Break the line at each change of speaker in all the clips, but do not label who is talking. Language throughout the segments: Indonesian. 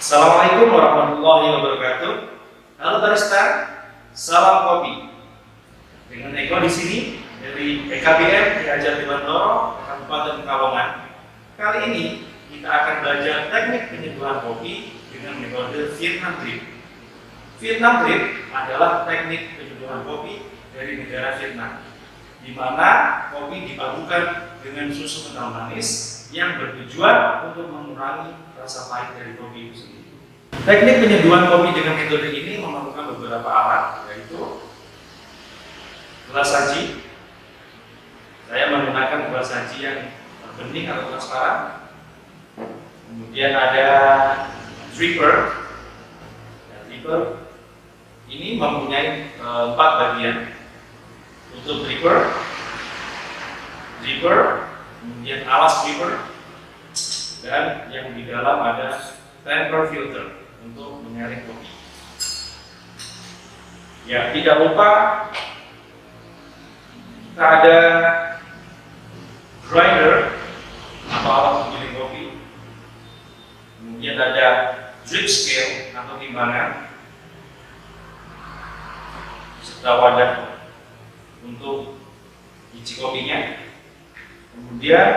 Assalamualaikum warahmatullahi wabarakatuh. Halo barista, salam kopi. Dengan Eko di sini dari EKBM Ki Hajar Dewantoro, Kabupaten Pekalongan. Kali ini kita akan belajar teknik penyeduhan kopi dengan metode Vietnam Drip. Vietnam Drip adalah teknik penyeduhan kopi dari negara Vietnam, di mana kopi dipadukan dengan susu kental manis yang bertujuan untuk mengurangi rasa pahit dari kopi itu sendiri. Teknik penyeduhan kopi dengan metode ini memerlukan beberapa alat, yaitu gelas saji. Saya menggunakan gelas saji yang bening atau transparan. Kemudian ada dripper. Dripper ini mempunyai 4 bagian. Untuk dripper, kemudian alas dripper, dan yang di dalam ada tamper filter untuk menyaring kopi. Ya, tidak lupa kita ada grinder atau alat penggiling kopi. Kemudian ada drip scale atau timbangan, serta wadah untuk biji kopinya. Kemudian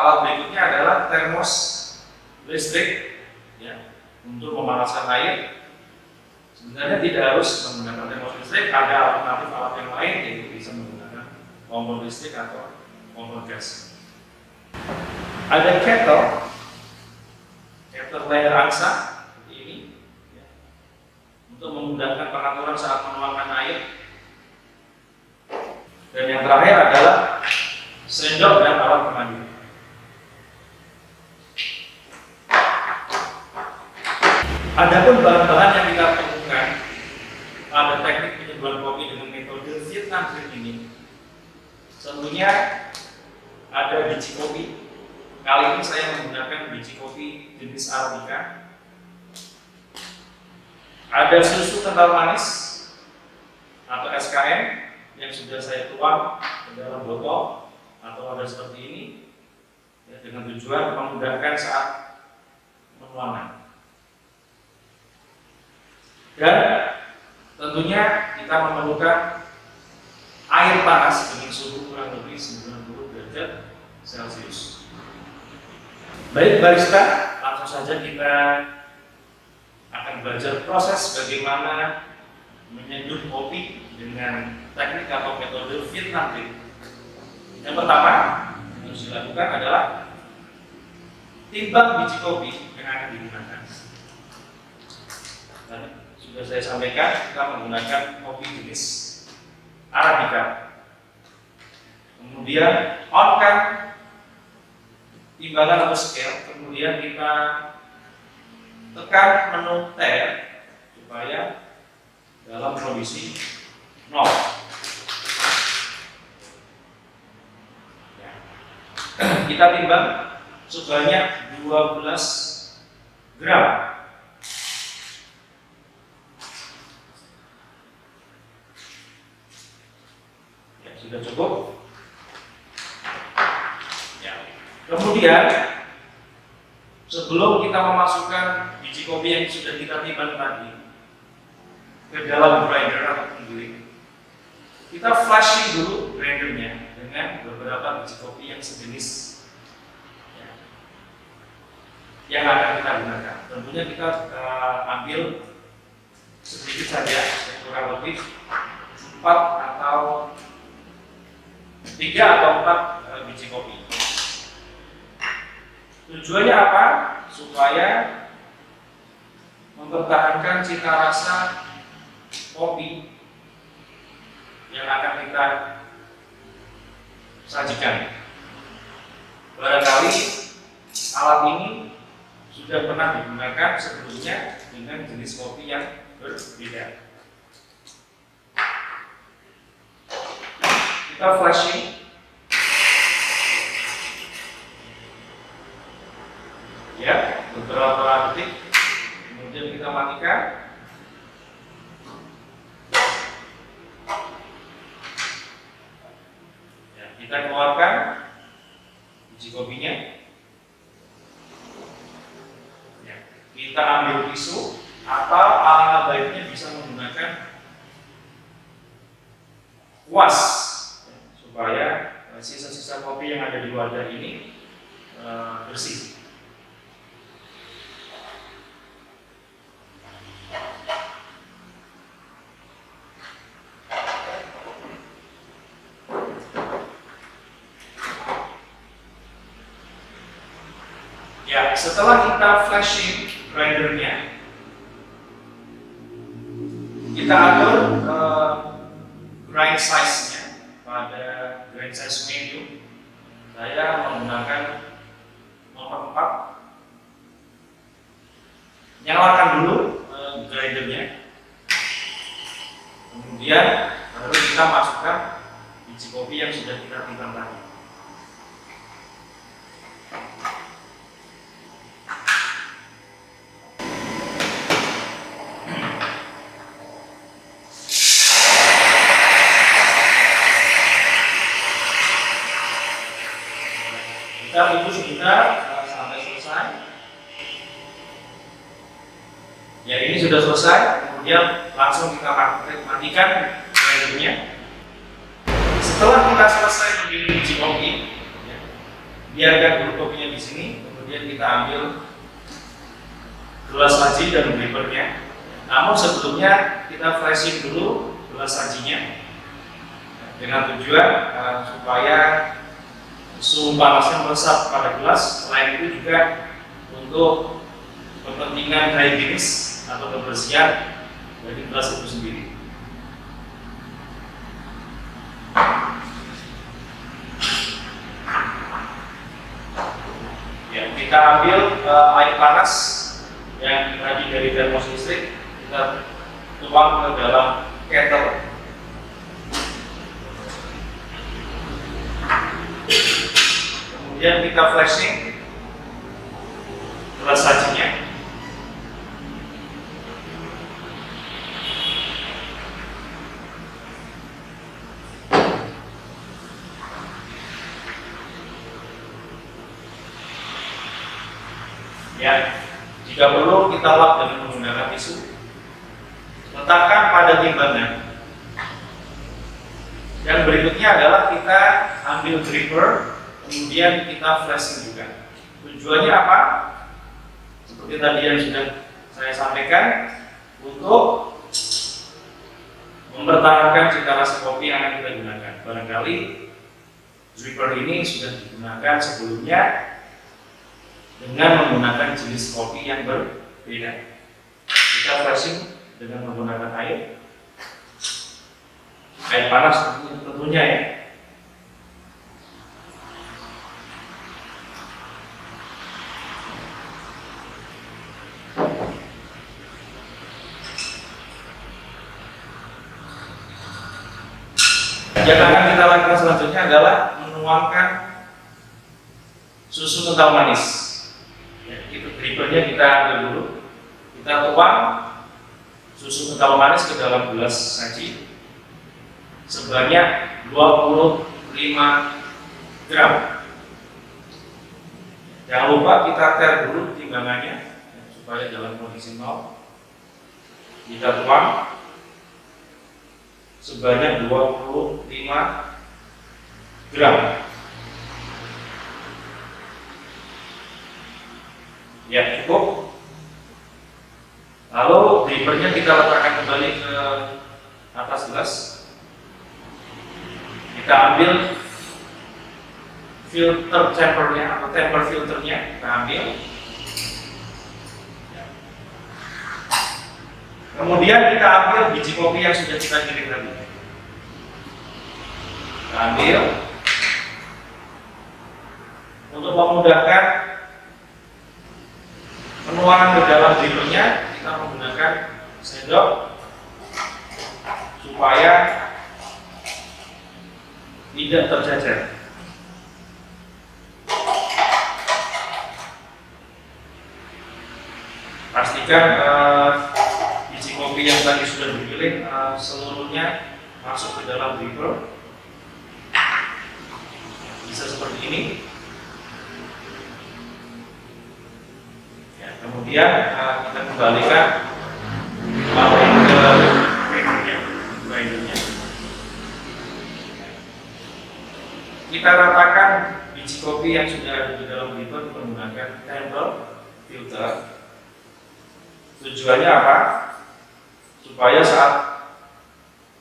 alat berikutnya adalah termos listrik, ya, untuk memanaskan air. Sebenarnya tidak harus menggunakan termos listrik, ada alternatif alat yang lain, yaitu bisa menggunakan kompor listrik atau kompor gas. Ada kettle layer angsa seperti ini, ya, untuk memudahkan pengaturan saat menuangkan air. Dan yang terakhir adalah sendok dan alat pengaduk. Adapun bahan-bahan yang kita temukan pada teknik penyeduhan kopi dengan metode Vietnam Drip ini, tentunya ada biji kopi. Kali ini saya menggunakan biji kopi jenis Arabica. Ada susu kental manis atau SKM yang sudah saya tuang ke dalam botol atau wadah seperti ini, ya, dengan tujuan memudahkan saat penuangan. Dan tentunya kita memerlukan air panas dengan suhu kurang lebih 90 derajat Celcius. Baik barista, langsung saja kita akan belajar proses bagaimana menyeduh kopi dengan teknik atau metode Vietnam Drip. Yang pertama yang harus dilakukan adalah timbang biji kopi yang akan digunakan. Dan sudah saya sampaikan, kita menggunakan kopi jenis Arabica. Kemudian on-kan timbangan atau scale, kemudian kita tekan menu tab supaya dalam kondisi 0. Ya. Kita timbang sebanyak 12 gram. Ya, sudah cukup. Ya. Kemudian sebelum kita memasukkan biji kopi yang sudah kita timbang tadi ke dalam grinder atau penggiling, kita flashing dulu grindernya dengan beberapa biji kopi yang sejenis, ya, yang akan kita gunakan. Tentunya kita ambil sedikit saja, kurang lebih 4 atau 3 atau 4 biji kopi. Tujuannya apa? Supaya mempertahankan cita rasa kopi yang akan kita sajikan. Barangkali alat ini sudah pernah digunakan sebelumnya dengan jenis kopi yang berbeda. Kita flashing. Ya, beberapa detik, kemudian kita matikan. Ya, kita keluarkan biji kopinya. Ya, kita ambil Atau alangkah baiknya bisa menggunakan kuas supaya sisa-sisa kopi yang ada di wadah ini bersih. Ya, setelah kita flashing grindernya, kita atur grind size-nya pada grind size medium. Saya menggunakan nomor 4. Nyalakan dulu grindernya. Kemudian baru kita masukkan biji kopi yang sudah kita timbang tadi. Kita tunggu sebentar sampai selesai. Ya, ini sudah selesai. Kemudian langsung kita matikan grindernya. Setelah kita selesai memilih biji kopi, ya, biarkan dulu kopinya di sini. Kemudian kita ambil gelas saji dan drippernya. Namun sebelumnya kita flashing dulu gelas sajinya dengan tujuan supaya suhu panasnya meresap pada gelas. Selain itu juga untuk kepentingan higienis atau kebersihan dari gelas itu sendiri. Ya, kita ambil air panas yang tadi dari termos listrik, kita tuang ke dalam kettle. Kemudian kita flashing gelas sajinya. Ya, jika perlu kita lap dengan menggunakan tisu. Letakkan pada timbangan. Yang berikutnya adalah kita ambil dripper. Kemudian kita flashing juga. Tujuannya apa? Seperti tadi yang sudah saya sampaikan, untuk mempertahankan cita rasa kopi yang akan kita gunakan. Barangkali dripper ini sudah digunakan sebelumnya dengan menggunakan jenis kopi yang berbeda. Kita flashing dengan menggunakan air panas tentunya ya. Yang akan kita lakukan selanjutnya adalah menuangkan susu kental manis. Ya, itu drippernya kita ambil dulu. Kita tuang susu kental manis ke dalam gelas saji sebanyak 25 gram. Jangan lupa kita tar dulu timbangannya supaya dalam kondisi nol. Kita tuang sebanyak 25 gram. Ya, cukup. Lalu drippernya kita letakkan kembali ke atas gelas. Kita ambil filter chambernya atau temper filternya, kita ambil. Kemudian kita ambil biji kopi yang sudah kita giling tadi. Kita ambil. Untuk memudahkan penuangan ke dalam drippernya, kita menggunakan sendok supaya tidak tercecer. Pastikan biji kopi yang tadi sudah digiling seluruhnya masuk ke dalam dripper. Bisa seperti ini. Ya, kemudian kita kembalikan kita ratakan biji kopi yang sudah ada di dalam dripper menggunakan temper filter. Tujuannya apa? Supaya saat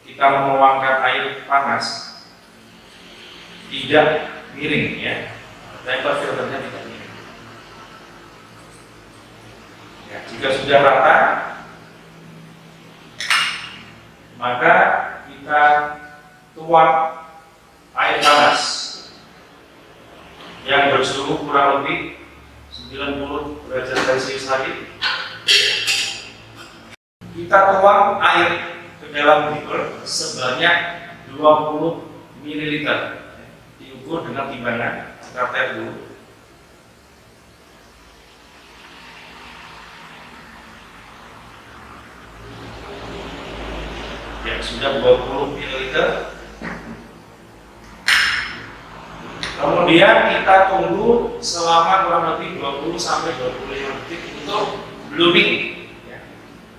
kita menuangkan air panas tidak miring, ya. Temper filternya tidak miring. Ya, jika sudah rata, maka kita tuang air panas yang bersuhu kurang lebih 90 derajat Celcius tadi. Kita tuang air ke dalam dripper sebanyak 20 ml. Diukur dengan timbangan, kita tap dulu. Ya, sudah 20 ml. Kemudian kita tunggu selama kurang lebih 20 sampai 25 detik untuk blooming.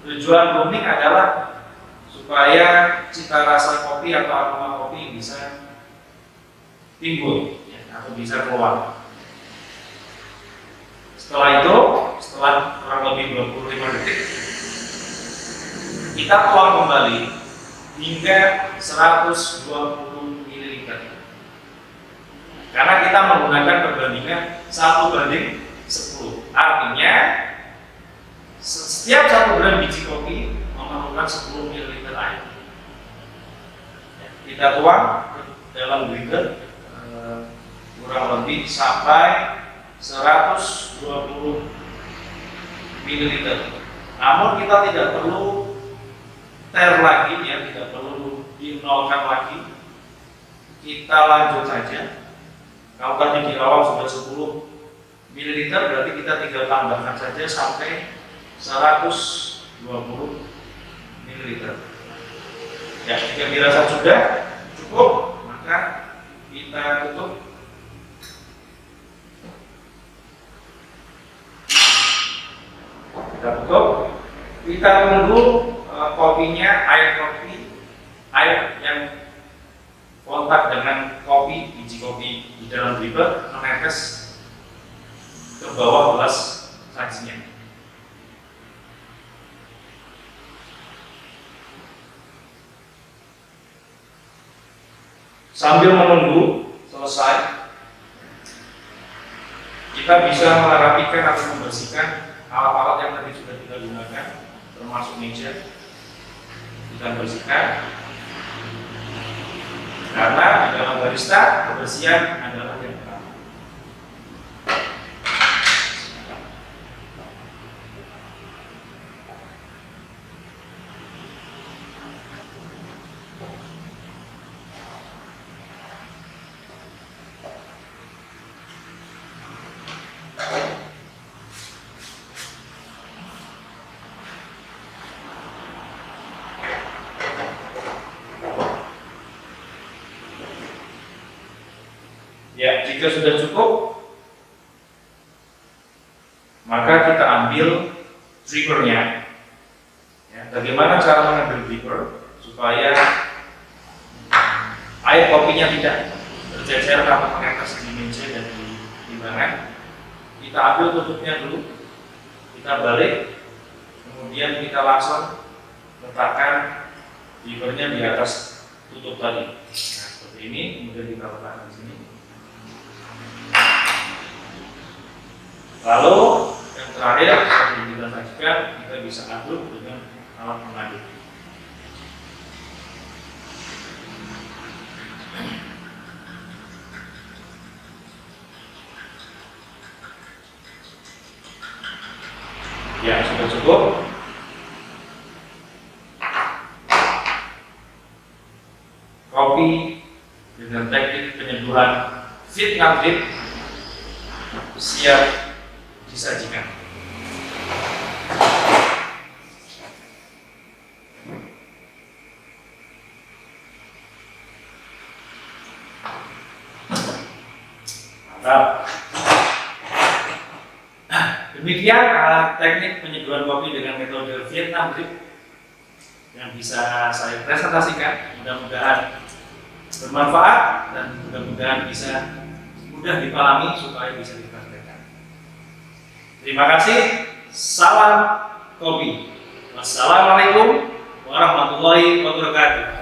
Tujuan blooming adalah supaya cita rasa kopi atau aroma kopi bisa timbul, ya, atau bisa keluar. Setelah itu, setelah kurang lebih 25 detik, kita tuang kembali hingga 120 ml. Karena kita menggunakan perbandingan 1:10. Artinya setiap 1 gram biji kopi memerlukan 10 ml air. Kita tuang ke dalam dripper kurang lebih sampai 120 ml. Namun kita tidak perlu ter lagi, ya, tidak perlu dinolkan lagi. Kita lanjut saja. Kalau tadi di awal sudah 10 ml, berarti kita tinggal tambahkan saja sampai 120 ml. Ya, jika dirasa sudah cukup, maka kita tutup. Kita tutup. Kita tunggu kopinya, air yang kontak dengan kopi, biji kopi di dalam dripper menetes ke bawah gelas sajinya. Sambil menunggu selesai, kita bisa merapikan atau membersihkan alat-alat yang tadi sudah kita gunakan, termasuk meja. Kita bersihkan, karena di dalam barista kebersihan adalah yang utama. Ya, jika sudah cukup, maka kita ambil drippernya. Ya, bagaimana cara mengambil dripper supaya air kopinya tidak bercecer atau menetes di meja dan di timbangan? Kita ambil tutupnya dulu, kita balik, kemudian kita langsung letakkan drippernya di atas tutup tadi. Nah, seperti ini, kemudian kita letakkan di sini. Lalu yang terakhir, seperti kita saksikan, kita bisa aduk dengan alat pengaduk. Ya, sudah cukup. Kopi dengan teknik penyeduhan Vietnam drip siap disajikan. Mantap. Demikian teknik penyeduhan kopi dengan metode Vietnam drip yang bisa saya presentasikan. Mudah-mudahan bermanfaat dan mudah-mudahan bisa mudah dipahami supaya bisa dipraktekkan. Terima kasih. Salam kopi. Wassalamualaikum warahmatullahi wabarakatuh.